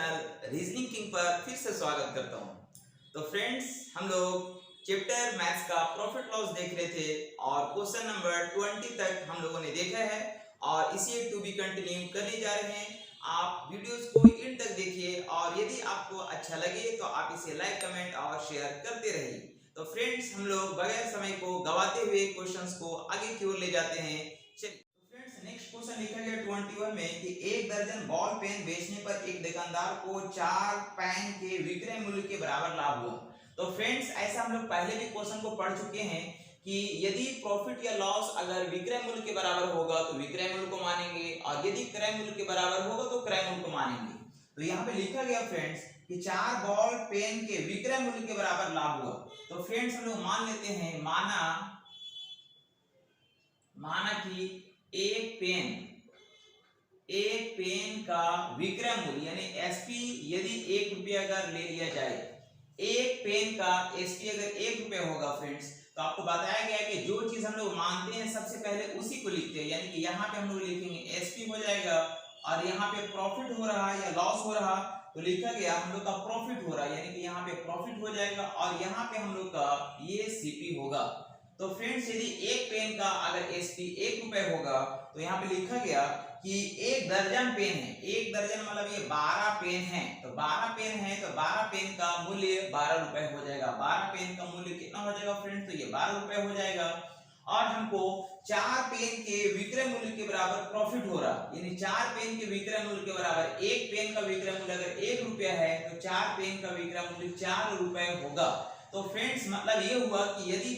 Channel reasoning king पर फिर से स्वागत करता हूं। तो फ्रेंड्स, हम लोग चैप्टर मैथ्स का प्रॉफिट लॉस देख रहे थे और क्वेश्चन नंबर 20 तक हम लोगों ने देखा है और इसे टू बी कंटिन्यू करने जा रहे हैं। आप वीडियोस को एंड तक देखिए और यदि आपको अच्छा लगे तो आप इसे लाइक, कमेंट और शेयर करते रहिए। तो फ्रेंड्स, हम लोग बगैर समय को गवाते हुए क्वेश्चंस को आगे की ओर ले जाते हैं। चलिए नेक्स्ट क्वेश्चन लिखा गया 21 में कि एक दर्जन बॉल पेन बेचने पर एक दुकानदार को 4 पेन के विक्रय मूल्य के बराबर लाभ हुआ। तो फ्रेंड्स, ऐसा हम लोग पहले भी क्वेश्चन को पढ़ चुके हैं कि यदि प्रॉफिट या लॉस अगर विक्रय मूल्य के बराबर होगा तो विक्रय मूल्य को मानेंगे और यदि क्रय मूल्य के बराबर होगा तो क्रय मूल्य को मानेंगे। तो यहाँ पे लिखा गया फ्रेंड्स कि 4 बॉल पेन के विक्रय मूल्य के बराबर लाभ हुआ। तो फ्रेंड्स, हम लोग मान लेते हैं, माना कि एक पेन का विक्रय मूल्य यानी एसपी यदि 1 रुपया अगर ले लिया जाए, एक पेन का एसपी अगर 1 रुपया होगा फ्रेंड्स, तो आपको बताया गया है कि जो चीज हम लोग मानते हैं सबसे पहले उसी को लिखते हैं। यानी कि यहाँ पे हम लोग लिखेंगे एसपी हो जाएगा और यहाँ पे प्रॉफिट हो रहा है या लॉस हो रहा तो लिखा गया हम लोग का प्रॉफिट हो रहा है, यानी कि यहाँ पे प्रॉफिट हो जाएगा और यहाँ पे हम लोग का ये सीपी होगा। तो फ्रेंड्स, यदि एक पेन का अगर एसपी 1 रुपए होगा तो यहाँ पे लिखा गया कि एक दर्जन पेन है, एक दर्जन मतलब ये 12 पेन है। तो 12 पेन है तो 12 पेन का मूल्य 12 रुपए हो जाएगा। 12 पेन का मूल्य कितना हो जाएगा फ्रेंड्स? तो ये 12 रुपए हो जाएगा। और हमको 4 पेन के विक्रय मूल्य के बराबर प्रॉफिट हो रहा, यानी 4 पेन के विक्रय मूल्य के बराबर एक पेन का विक्रय मूल्य अगर 1 रुपया है तो 4 पेन का विक्रय मूल्य 4 रुपए होगा। तो फ्रेंड्स, मतलब ये हुआ कि यदि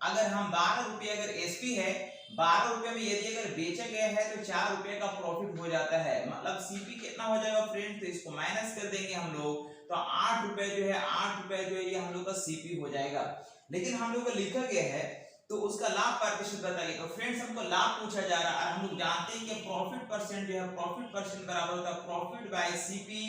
अगर हम 12 रुपये अगर एसपी है, 12 रुपये में यदि अगर बेचा गया है तो 4 रुपये का प्रॉफिट हो जाता है। मतलब सीपी कितना हो जाएगा फ्रेंड्स? तो इसको माइनस कर देंगे हम लोग, तो 8 रुपए जो है 8 रुपए जो है ये हम लोग का सीपी हो जाएगा। लेकिन हम लोग को लिखा गया है तो उसका लाभ प्रतिशत बताइए। तो फ्रेंड्स, हमको लाभ पूछा जा रहा है और हम लोग जानते हैं कि प्रॉफिट परसेंट जो है प्रॉफिट परसेंट बराबर होता है प्रॉफिट बाय सीपी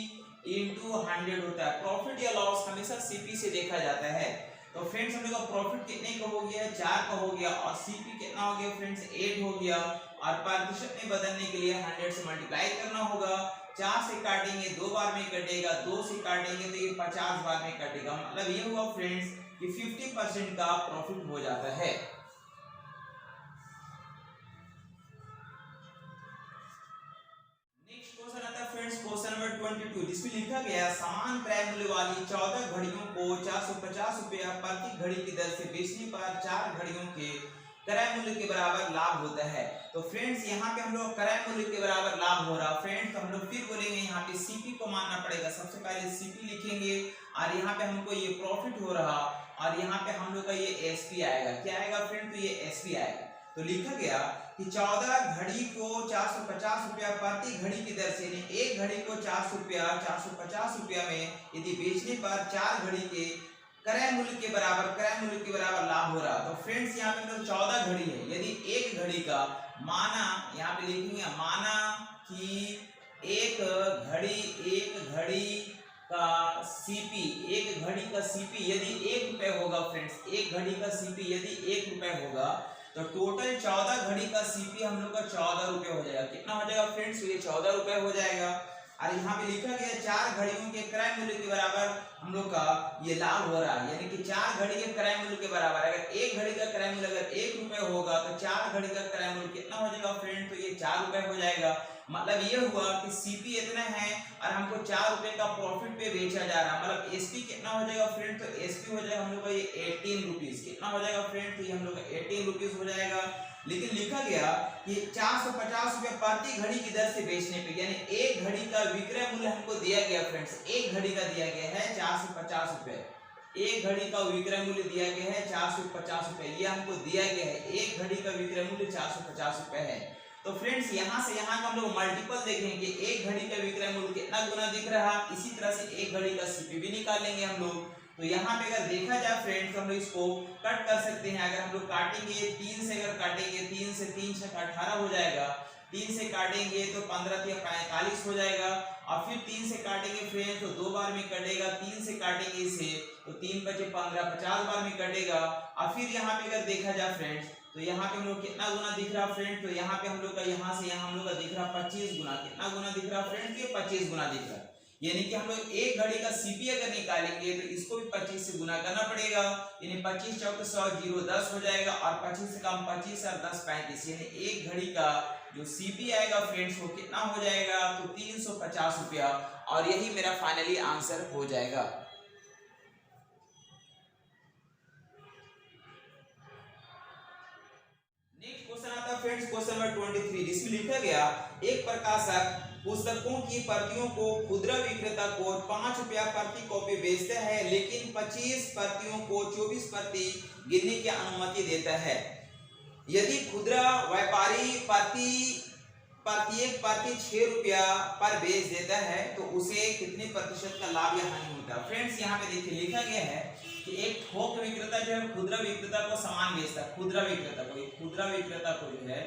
इनटू 100 होता है। प्रॉफिट या लॉस हमेशा सीपी से देखा जाता है। तो फ्रेंड्स, हम लोग का प्रॉफिट कितने का हो गया? 4 का हो गया और सीपी कितना हो गया फ्रेंड्स? 8 हो गया और प्रतिशत में बदलने के लिए 100 से मल्टीप्लाई करना होगा। 4 से काटेंगे 2 बार में कटेगा, 2 से काटेंगे तो ये 50 बार में कटेगा। मतलब ये हुआ फ्रेंड्स कि 50% का प्रॉफिट हो जाता है। नेक्स्ट क्वेश्चन आता है फ्रेंड्स क्वेश्चन नंबर 22, जिसमें लिखा गया समान क्रय मूल्य वाली 14 घड़ियों को 450 रुपया प्रति घड़ी की दर से बेचने पर 4 घड़ियों के क्रय मूल्य के बराबर लाभ होता है। तो फ्रेंड्स, यहाँ पे हम लोग क्रय मूल्य के बराबर लाभ हो रहा फ्रेंड्स, तो हम लोग फिर बोलेंगे यहाँ पे सीपी को मानना पड़ेगा। सबसे पहले सीपी लिखेंगे और यहाँ पे हमको ये प्रॉफिट हो रहा और यहाँ पे हम लोग का ये एसपी आएगा। क्या आएगा फ्रेंड्स? तो ये एसपी आएगा। तो लिखा गया कि 14 घड़ी को 450 रुपया प्रति घड़ी की दर से, एक घड़ी को 450 रुपया में यदि बेचने पर 4 घड़ी के क्रय मूल्य के बराबर लाभ हो रहा। तो फ्रेंड्स, यहाँ पे 14 घड़ी है, यदि एक घड़ी का माना, यहाँ पे लिखेंगे माना कि एक घड़ी का सीपी, एक घड़ी का सीपी यदि 1 रुपए होगा फ्रेंड्स, एक घड़ी का सीपी यदि 1 रुपए होगा तो टोटल 14 घड़ी का सीपी हम लोग का 14 रुपए हो जाएगा। कितना हो जाएगा फ्रेंड्स? ये 14 रुपए हो जाएगा। और यहाँ पे लिखा गया 4 घड़ियों के क्रय मूल्य के बराबर हम लोग का ये लाभ हो रहा है, यानी कि 4 घड़ी के क्रय मूल्य के बराबर अगर एक घड़ी का क्रय मूल्य अगर 1 रुपए होगा तो 4 घड़ी का क्रय मूल्य कितना हो जाएगा फ्रेंड? तो ये 4 रुपए हो जाएगा। मतलब ये हुआ कि सीपी इतना है और हमको 4 रुपए का प्रॉफिट पे बेचा जा रहा है। मतलब एसपी कितना हो जाएगा फ्रेंड? तो एसपी हो जाएगा हम लोग का ये 18 रुपीज। कितना हो जाएगा फ्रेंड? तो ये हम लोग का 18 रुपीज हो जाएगा। लेकिन लिखा गया कि 450 रुपए प्रति घड़ी की दर से बेचने पे, यानी एक घड़ी का विक्रय मूल्य हमको दिया गया फ्रेंड्स, एक घड़ी का दिया गया है 450 रुपए, एक घड़ी का विक्रय मूल्य दिया गया है 450 रुपए, ये हमको दिया गया है। एक घड़ी का विक्रय मूल्य 450 रुपए है। तो फ्रेंड्स, यहाँ से यहाँ का हम लोग मल्टीपल देखेंगे, एक घड़ी का विक्रय मूल्य कितना गुना दिख रहा, इसी तरह से एक घड़ी का सीपी भी निकालेंगे हम लोग। तो यहाँ पे अगर देखा जाए फ्रेंड्स, हम लोग इसको कट कर सकते हैं। अगर हम लोग काटेंगे 3 से, अगर काटेंगे 3 से 3 6 18 हो जाएगा, 3 से काटेंगे तो 15 या 45 हो जाएगा और फिर 3 से काटेंगे फ्रेंड्स तो 2 बार में कटेगा, 3 से काटेंगे इसे तो 3 बचे 15, 50 बार में कटेगा। और फिर यहाँ पे अगर देखा जाए फ्रेंड्स तो यहाँ पे हम लोग कितना गुना दिख रहा फ्रेंड? तो यहाँ पे हम लोग का यहाँ से यहाँ हम लोग का दिख रहा 25 गुना। कितना गुना दिख रहा फ्रेंड? ये 25 गुना दिख रहा। यानी कि हम लोग एक घड़ी का सीपी अगर निकालेंगे तो इसको भी 25 से गुना करना पड़ेगा, यानी 25 चौके 100 0 10 हो जाएगा, और 25 से कम 25 और 10 35, यानी एक घड़ी का जो सीपी आएगा फ्रेंड्स वो कितना हो जाएगा, तो 350 रुपया, और यही मेरा फाइनली आंसर हो जाएगा। नेक्स्ट क्वेश्चन आता है फ्रेंड्स क्वेश्चन नंबर 23, जिसमें लिखा गया एक प्रकाशक पुस्तकों की प्रतियों को खुदरा विक्रेता को 5 रुपया प्रति कॉपी बेचता है, लेकिन 25 प्रतियों को 24 प्रति गिनने की अनुमति देता है। यदि खुदरा व्यापारी प्रत्येक प्रति 6 रुपया पर बेच देता है तो उसे कितने प्रतिशत का लाभ या हानि होता है। फ्रेंड्स यहाँ पे देखिए लिखा गया है कि एक थोक विक्रेता जो है खुदरा विक्रेता को सामान बेचता है, खुदरा विक्रेता को जो है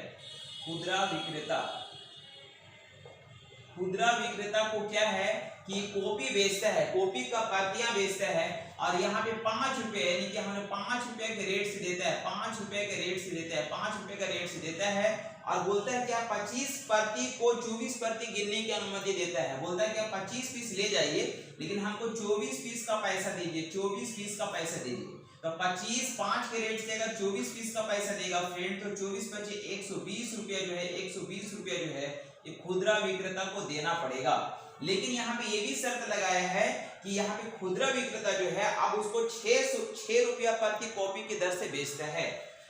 खुदरा विक्रेता को क्या है कि कॉपी बेचता है, कॉपी का प्रतियां बेचता है, और यहाँ पे 5 रुपए यानी कि हमें 5 रुपए के रेट से देता है, 5 रुपए के रेट से देता है, 5 रुपए का रेट से देता है, और बोलता है कि आप 25 प्रति को 24 प्रति गिनने की अनुमति देता है। बोलता है कि आप 25 पीस ले जाइए लेकिन हमको 24 पीस का पैसा दीजिए, 24 पीस का पैसा दीजिए। तो 25 5 के रेट से अगर 24 पीस का पैसा देगा फ्रेंड, तो 24 25 120 रुपया जो है, 120 रुपया जो है ये खुदरा विक्रेता को देना पड़ेगा। लेकिन यहाँ पे ये भी शर्त लगाया है कि यहाँ पे खुदरा विक्रेता जो है अब उसको 6 रुपया प्रति कॉपी की दर से बेचता है,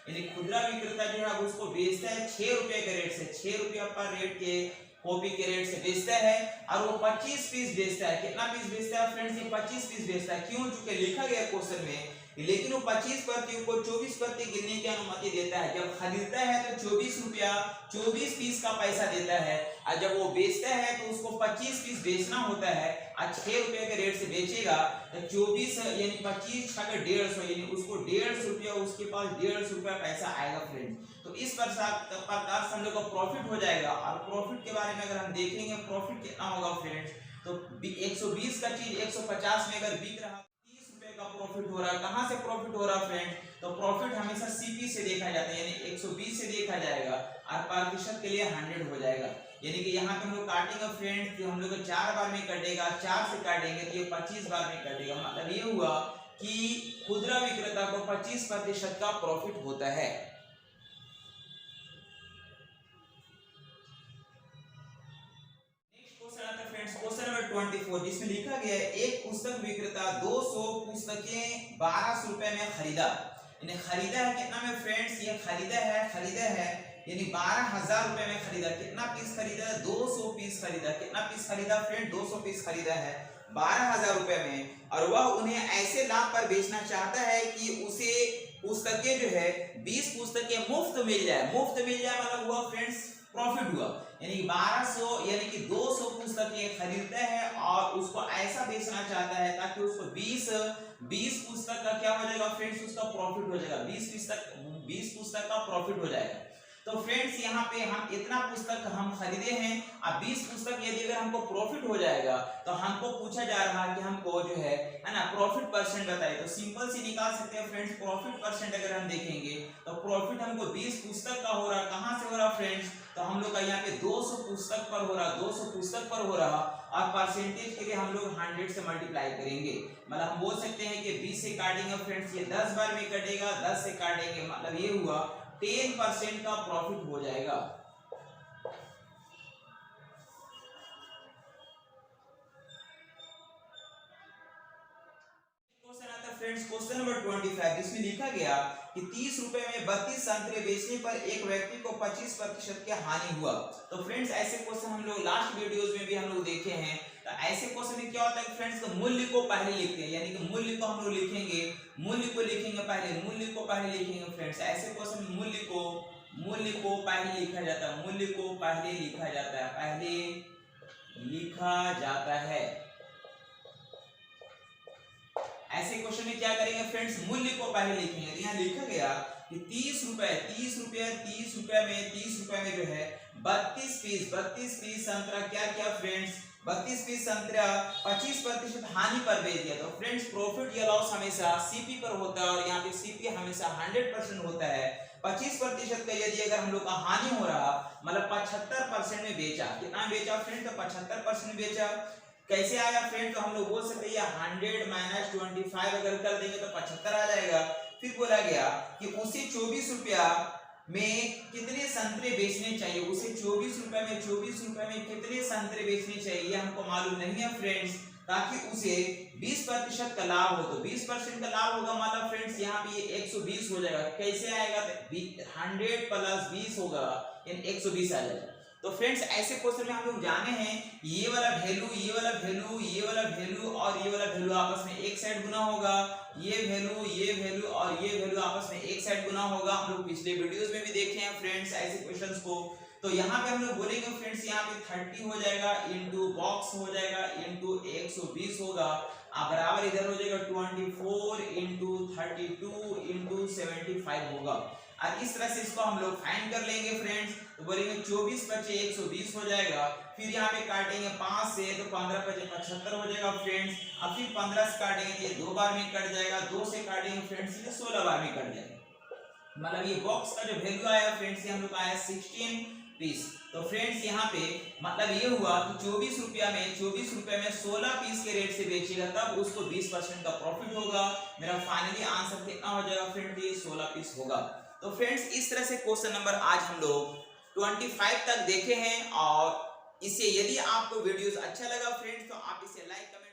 यानी खुदरा विक्रेता जो है अब उसको बेचता है 6 रुपए के रेट से, 6 रुपया पर रेट के कॉपी के रेट से बेचता है, और वो 25 पीस बेचता है। कितना पीस बेचता है फ्रेंड्स, ये 25 पीस बेचता है। क्यों, चूंकि लिखा गया क्वेश्चन में, लेकिन वो 25 प्रतियों को 24 प्रति गिनने की अनुमति देता है। जब खरीदता है तो 24 रुपया 24 पीस का पैसा देता है, और जब वो बेचता है तो उसको 25 पीस बेचना होता है, और 6 रुपए के रेट से बेचेगा तो 24 यानी 25 छः 150, यानी उसको 150 रुपया, उसके पास 150 रुपया पैसा आएगा फ्रेंड्स। तो इस प्रकार से हम लोग का प्रॉफिट हो जाएगा। और प्रॉफिट के बारे में अगर हम देखेंगे प्रॉफिट कितना होगा फ्रेंड्स, तो 120 का चीज 150 में अगर बिक रहा, 30 रुपए का प्रॉफिट हो रहा है। कहां से प्रॉफिट हो रहा है फ्रेंड, तो प्रॉफिट हमेशा सीपी से देखा जाता है, यानी 120 से देखा जाएगा, और प्रतिशत के लिए 100 हो जाएगा। यानी कि यहाँ पे हम लोग काटेंगे फ्रेंड, कि हम लोग 4 बार में कटेगा, 4 से काटेंगे तो ये 25 बार में कटेगा। मतलब ये हुआ कि खुदरा विक्रेता को 25% का प्रॉफिट होता है। क्वेश्चन नंबर 24, जिसमें लिखा गया है एक पुस्तक विक्रेता 200 पुस्तकें 1200 रुपए में खरीदा, यानी खरीदा है कितना में फ्रेंड्स, ये खरीदा है यानी 12,000 रुपए में खरीदा। कितना पीस खरीदा है, 200 पीस खरीदा। कितना पीस खरीदा फ्रेंड, 200 पीस खरीदा है 12,000 रुपए में, और वह उन्हें ऐसे लाभ पर बेचना चाहता है कि उसे पुस्तकें जो है 20 पुस्तकें मुफ्त मिल जाए। मुफ्त मिल जाए मतलब हुआ फ्रेंड्स प्रॉफिट हुआ, यानी 1200 यानी कि 200 पुस्तकें खरीदता है और उसको ऐसा बेचना चाहता है ताकि उसको 20 पुस्तक का क्या हो जाएगा फ्रेंड्स, उसका प्रॉफिट हो जाएगा। 20 पुस्तक का प्रॉफिट हो जाएगा। तो फ्रेंड्स यहाँ पे हम इतना पुस्तक हम खरीदे हैं, अब 20 पुस्तक यदि अगर हमको प्रॉफिट हो जाएगा तो हमको पूछा जा रहा है कि हमको जो है ना प्रॉफिट परसेंट बताइए। तो सिंपल सी निकाल सकते हैं फ्रेंड्स, प्रॉफिट परसेंट अगर हम देखेंगे तो प्रॉफिट हमको 20 पुस्तक का हो रहा, कहां से हो रहा फ्रेंड्स, तो हम लोग का यहाँ पे 200 पुस्तक पर हो रहा, 200 पुस्तक पर हो रहा, और परसेंटेज के लिए हम लोग 100 से मल्टीप्लाई करेंगे। मतलब हम बोल सकते हैं कि 20 से काटेंगे फ्रेंड्स, ये 10 बार में कटेगा, 10 से काटेंगे, मतलब ये हुआ 10% का प्रॉफिट हो जाएगा। फ्रेंड्स क्वेश्चन नंबर 25, जिसमें लिखा गया कि 30 रुपए में 32 संतरे बेचने पर एक व्यक्ति को 25% की हानि हुआ। तो फ्रेंड्स ऐसे क्वेश्चन हम लोग लास्ट वीडियोस में भी हम लोग देखे हैं। तो ऐसे क्वेश्चन में क्या होता है फ्रेंड्स, तो मूल्य को पहले लिखते हैं, यानी कि मूल्य को हम लोग लिखेंगे, मूल्य को लिखेंगे पहले लिखेंगे फ्रेंड्स। ऐसे क्वेश्चन मूल्य को पहले लिखा जाता है, मूल्य को पहले लिखा जाता है। ऐसे क्वेश्चन में क्या करेंगे फ्रेंड्स, मूल्य को पहले लिखेंगे। तो यहाँ लिखा गया कि 30 रुपए में जो है 32 पीस संतरा क्या फ्रेंड्स, 32 पीस संतरा 25% हानि पर बेच दिया। तो फ्रेंड्स प्रॉफिट या लॉस हमेशा सीपी पर होता है, और यहाँ पे सीपी हमेशा 100% होता है। 25% का यदि अगर हम लोग का हानि हो रहा, मतलब 75% में बेचा, कितना बेचा फ्रेंड्स, तो 75% बेचा। कैसे आएगा फ्रेंड, तो हम लोग बोल सकते हैं 100 माइनस 25 अगर कर देंगे तो 75 आ जाएगा। फिर बोला गया कि उसे 24 रुपया में कितने संतरे बेचने चाहिए, उसे 24 रुपए में कितने संतरे बेचने चाहिए हमको मालूम नहीं है फ्रेंड्स, ताकि उसे 20% का लाभ हो। तो 20% का लाभ होगा मतलब फ्रेंड्स यहाँ पे ये 120 हो जाएगा। कैसे आएगा, 100 प्लस 20 होगा यानी 120 आ जाएगा। तो फ्रेंड्स ऐसे क्वेश्चन में हम लोग जाने हैं ये वाला वैल्यू, ये वाला वैल्यू, ये वाला वैल्यू और ये वाला वैल्यू आपस में एक साइड गुना होगा, ये वैल्यू और ये वैल्यू आपस में एक साइड गुना होगा। हम लोग पिछले वीडियोस में भी देखे हैं फ्रेंड्स ऐसे क्वेश्चंस को। तो यहाँ पे हम लोग बोलेंगे फ्रेंड्स यहाँ पे 30 हो जाएगा इनटू बॉक्स हो जाएगा इनटू 120 होगा, बराबर इधर हो जाएगा 24 इनटू 32 इनटू 75 होगा। और इस तरह से इसको हम लोग फाइंड कर लेंगे फ्रेंड्स। तो बोलेंगे 24 बचे 120 हो जाएगा, फिर यहाँ पे काटेंगे 5 से तो 15 बचे 75 हो जाएगा फ्रेंड्स। अब फिर 15 से काटेंगे तो ये 2 बार में कट जाएगा, 2 से काटेंगे फ्रेंड्स ये 16 बार में कट जाएगा। मतलब ये बॉक्स का जो वैल्यू आया फ्रेंड्स ये हम लोग आया 16 पीस। तो फ्रेंड्स यहाँ पे मतलब ये हुआ कि 24 रुपया में 16 पीस के रेट से बेचेगा तब उसको 20% का प्रॉफिट होगा। मेरा फाइनली आंसर कितना हो जाएगा फ्रेंड्स, ये 16 पीस होगा। तो फ्रेंड्स इस तरह से क्वेश्चन नंबर आज हम लोग 25 तक देखे हैं। और इसे यदि आपको वीडियोस अच्छा लगा फ्रेंड्स तो आप इसे लाइक कमेंट